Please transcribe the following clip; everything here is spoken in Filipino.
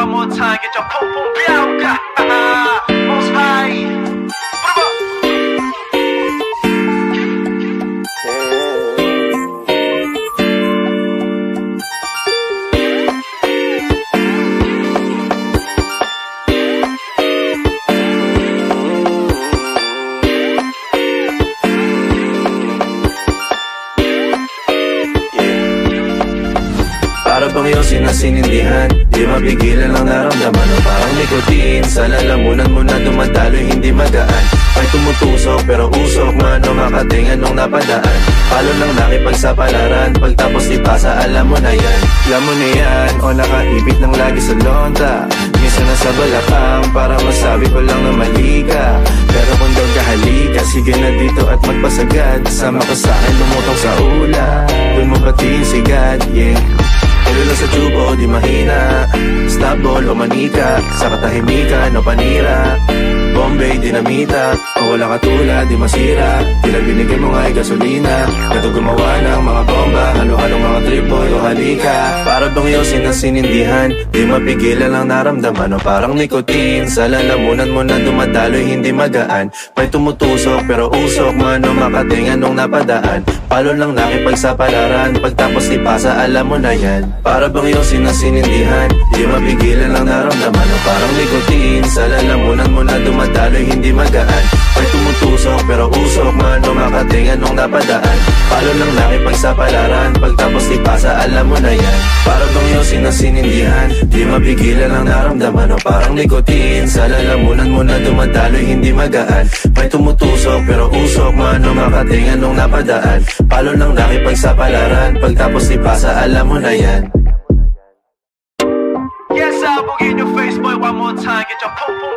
one more time, get your pum pum białka. Most high. Para bang iyong sinasinindihan, di mapigilan ang naramdaman o parang nikotin. Sa lalamunan mo na dumadaloy, hindi magaan. May tumutusok pero usok man o makatingan nung napadaan. Palo lang nakipagsapalaran, pagtapos ipasa alam mo na yan. Alam mo na yan, o nakaipit ng lagi sa lonta. Minsan nasa balakang para masabi ko lang na mali ka. Pero kung daw kahalika, sige na dito at magpasagad. Sama ka sa'kin, lumutong sa ula, dun mo batiin si God, yeah. Pero lang sa tubo o di mahina, snapball o manika, sa katahimikan o panira, Bombay, dinamita, o wala katulad, di masira. Tila binigay mo nga ay gasolina, kato gumawa ng mga bomba, halo-halong mga trip boy o halika. Para bang iyong sinasinindihan, di mapigilan ang naramdaman o parang nikotin. Sa lalamunan mo na dumadaloy, hindi magaan. May tumutusok pero usok man o makatingan nung napadaan. Palo lang nakipagsapalaran, pagtapos ipasa alam mo na yan. Para bang iyong sinasinindihan, di mapigilan ang naramdaman o parang nikotin. Sa lalamunan mo na dumadaloy, hindi magaan. May tumutusok pero usok man o makatingan nung napadaan. Palo lang nakipagsapalaran, pagtapos ipasa alam mo na yan. Para bang iyong sinasinindihan, di mapigilan ang naramdaman o parang nikotin. Sa lalamunan mo na dumadaloy, hindi magaan. May tumutusok pero usok man o makatingan nung napadaan. Palo lang nakipagsapalaran, pagtapos ipasa alam mo na yan. Yes, I'll boogie in your face, boy, one more time, get your pum pum